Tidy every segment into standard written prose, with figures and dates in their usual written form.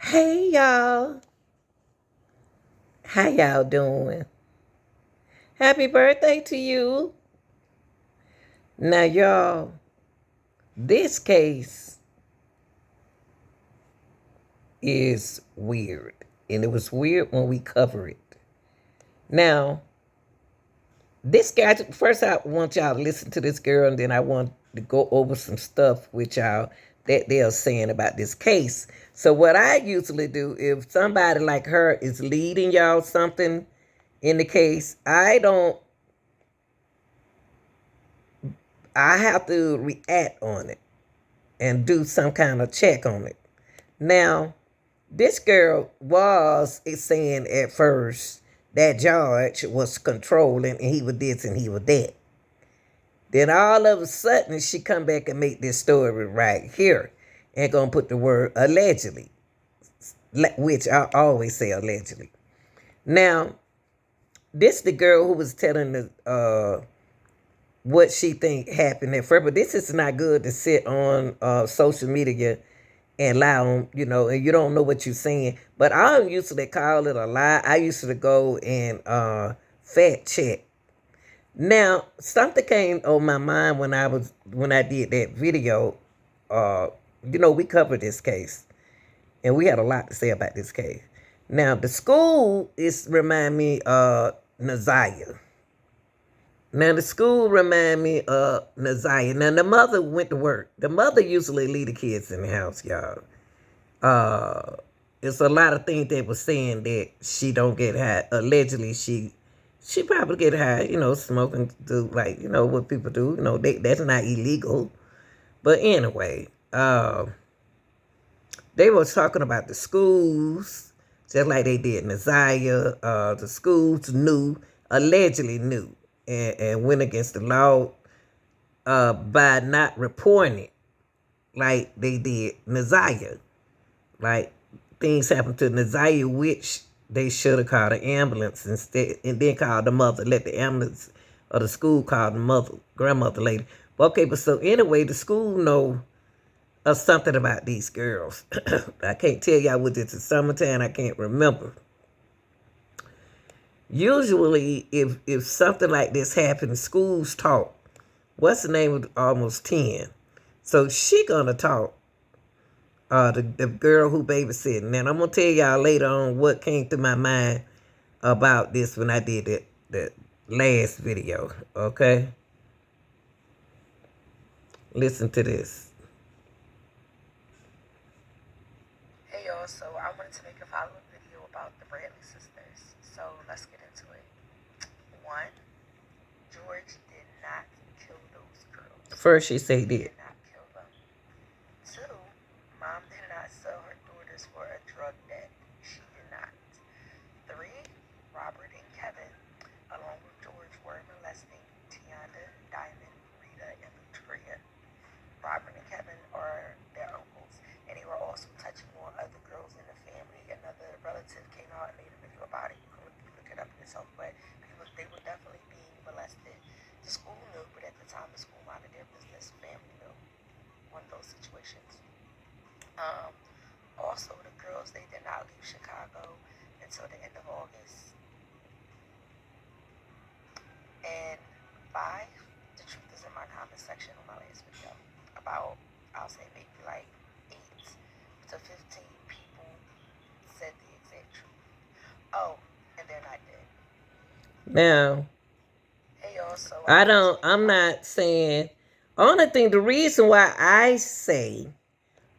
Hey y'all, how y'all doing? Happy birthday to you. Now y'all, this case is weird. And it was weird when we cover it. Now, this guy, first I want y'all to listen to this girl and then I want to go over some stuff with y'all that they're saying about this case. So what I usually do, if somebody like her is leading y'all something in the case, I have to react on it and do some kind of check on it. Now, this girl was saying at first that George was controlling and he was this and he was that. Then all of a sudden she come back and make this story right here and gonna put the word allegedly, which I always say allegedly. Now, this the girl who was telling the what she think happened at first. But this is not good to sit on social media and lie on, and you don't know what you're saying. But I don't usually call it a lie. I used to go and fact check. Now, something came on my mind when I did that video. We covered this case, and we had a lot to say about this case. Now, the school is remind me of Naziah. Now the school remind me of Naziah. Now the mother went to work. The mother usually leave the kids in the house, y'all. It's a lot of things they were saying that she don't get high. Allegedly, she probably get high. Smoking do like what people do. That's not illegal. But anyway, they were talking about the schools, just like they did Naziah. The schools allegedly knew, and went against the law by not reporting it like they did Naziah. Like things happened to Naziah, which they should have called an ambulance instead, and then called the mother. Let the ambulance or the school call the mother, grandmother lady. Okay, but so anyway, the school know something about these girls. I can't tell y'all what it's the summertime. I can't remember. Usually, if something like this happens, schools talk. What's the name of almost 10? So she gonna talk. The girl who babysitting. And I'm gonna tell y'all later on what came to my mind about this when I did that last video. Okay? Listen to this. Hey y'all, so I wanted to make a follow-up video about the Bradley sisters. So let's get into it. 1, George did not kill those girls. First she say He that. did not kill them. 2, Mom did not sell her daughters for a drug debt. She did not. 3, Robert and Kevin, along with George, were molesting Tionda, Diamond, Rita, and Victoria. Robert and Kevin are their uncles, and they were also touching on other girls in the family. Another relative came out and made a video about it. You can look it up yourself, but they were definitely being molested. The school knew, but at the time, the school minded their business. Family knew. One of those situations. Also, the girls, they did not leave Chicago until the end of August. And 5, the truth is in my comment section on my last video. About, I'll say maybe like 8 to 15 people said the exact truth. Oh, and they're not dead. Now, Hey y'all, so I'm not saying, the reason why I say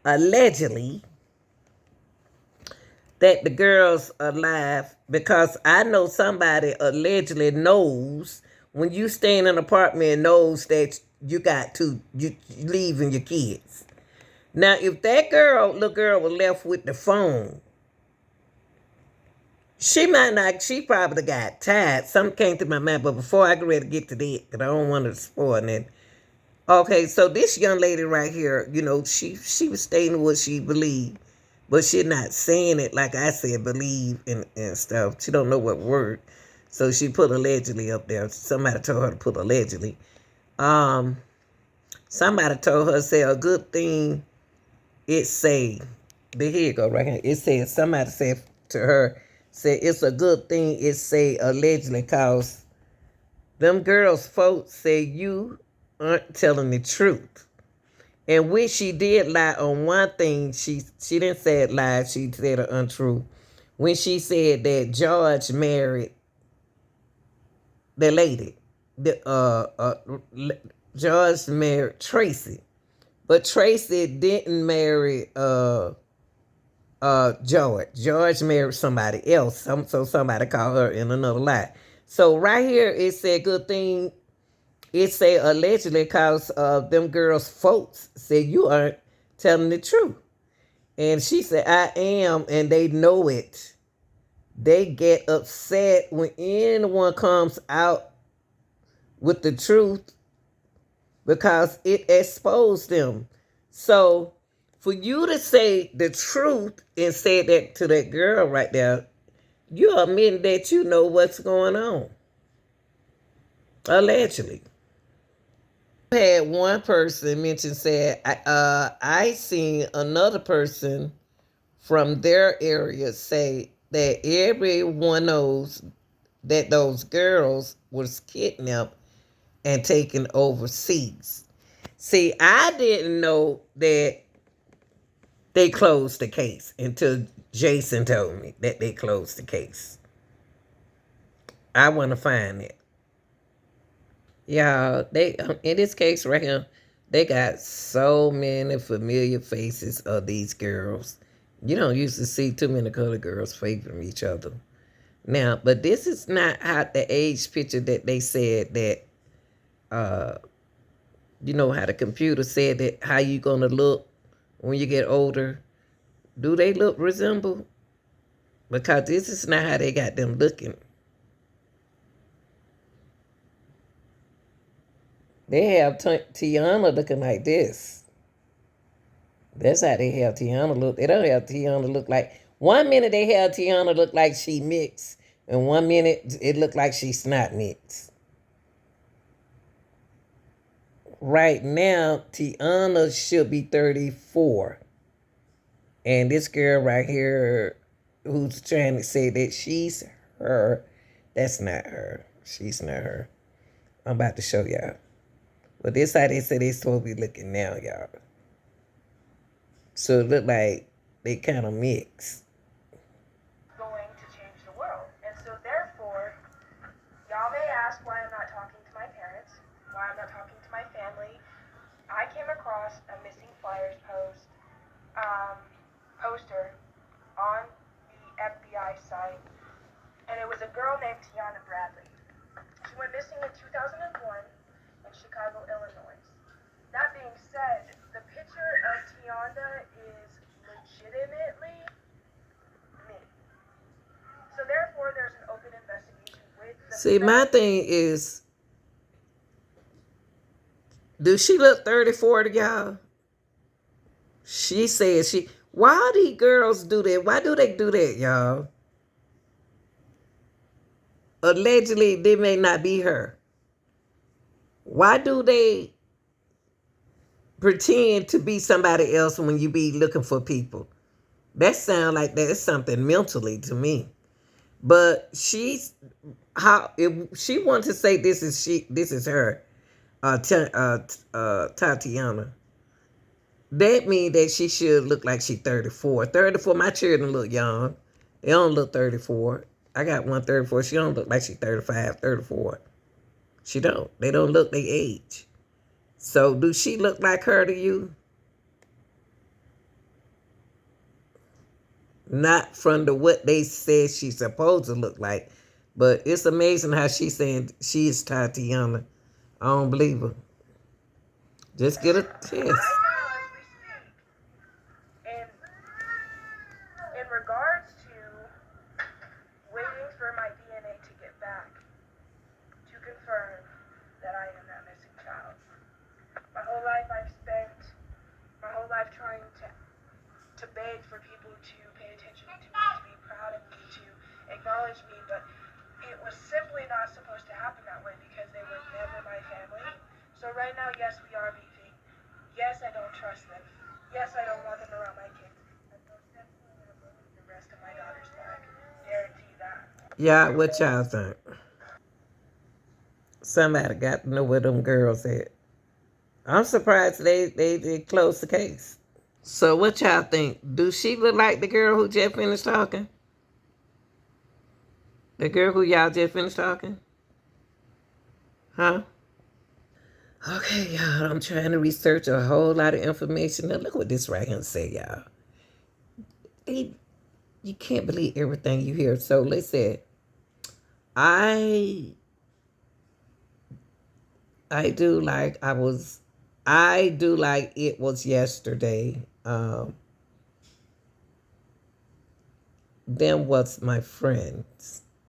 allegedly that the girls are alive, because I know somebody allegedly knows when you stay in an apartment and knows that you leaving your kids. Now, if that little girl was left with the phone, she probably got tired. Something came to my mind, but before I get ready to get to that, because I don't want to spoil it. Okay, so this young lady right here, she was stating what she believed, but she not saying it like I said, believe and stuff. She don't know what word. So she put allegedly up there. Somebody told her to put allegedly. Somebody told her, say a good thing, it say here you go, right here. It says, somebody said to her, said, it's a good thing it say allegedly, cause them girls folks say you aren't telling the truth. And which she did lie on one thing, she didn't say it lie, she said it untrue. When she said that George married the lady, the George married Tracy, but Tracy didn't marry George. George married somebody else. So somebody called her in another lie. So right here it said good thing. It say allegedly cause them girls folks said you aren't telling the truth. And she said, I am, and they know it. They get upset when anyone comes out with the truth because it exposed them. So for you to say the truth and say that to that girl right there, you admit that you know what's going on. Allegedly. I had one person mention said, I seen another person from their area say that everyone knows that those girls was kidnapped and taken overseas. See, I didn't know that they closed the case until Jason told me that they closed the case. I want to find it. Yeah, they in this case right here, they got so many familiar faces of these girls. You don't usually see too many colored girls favoring each other. Now, but this is not how the age picture that they said that uh you know how the computer said that how you gonna look when you get older. Do they look resemble? Because this is not how they got them looking. They have Tiana looking like this. That's how they have Tiana look. They don't have Tiana look like. One minute they have Tiana look like she mixed, and one minute it look like she's not mixed. Right now, Tiana should be 34. And this girl right here who's trying to say that she's her, that's not her. She's not her. I'm about to show y'all. But this how they say they supposed to be looking now, y'all. So it look like they kind of mix. Going to change the world. And so, therefore, y'all may ask why I'm not talking to my parents, why I'm not talking to my family. I came across a missing flyers um, poster on the FBI site, and it was a girl named Tionda Bradley. She went missing in 2001 in Chicago, Illinois. That being said, the picture of Tionda is legitimately me. So therefore, there's an open investigation with the See, my thing is, do she look 34 to y'all? She says she. Why do these girls do that? Why do they do that, y'all? Allegedly, they may not be her. Why do they pretend to be somebody else when you be looking for people? That sound like that's something mentally to me. But she's how if she wants to say this is her, Tatiana. That means that she should look like she's 34. 34, my children look young. They don't look 34. I got one 34. She don't look like she's 35, 34. She don't. They don't look their age. So do she look like her to you? Not from the what they said she's supposed to look like. But it's amazing how she's saying she is Tatiana. I don't believe her. Just get a test. right now as we speak. And in regards to waiting for my DNA to get back to confirm that I am that missing child. My whole life I've spent my whole life trying to beg for people to pay attention to me, to be proud of me, to acknowledge me, but it was simply not supposed to happen that way because they were never my family. So right now, yes, we are beefing. Yes, I don't trust them. Yes, I don't want them around my kids. Yeah, what y'all think? Somebody got to know where them girls at. I'm surprised they did close the case. So what y'all think? Do she look like the girl who just finished talking? The girl who y'all just finished talking? Huh? Okay, y'all. I'm trying to research a whole lot of information. Now look what this right here say, y'all. They, you can't believe everything you hear. So listen, I I do like I was I do like it was yesterday. Them was my friends.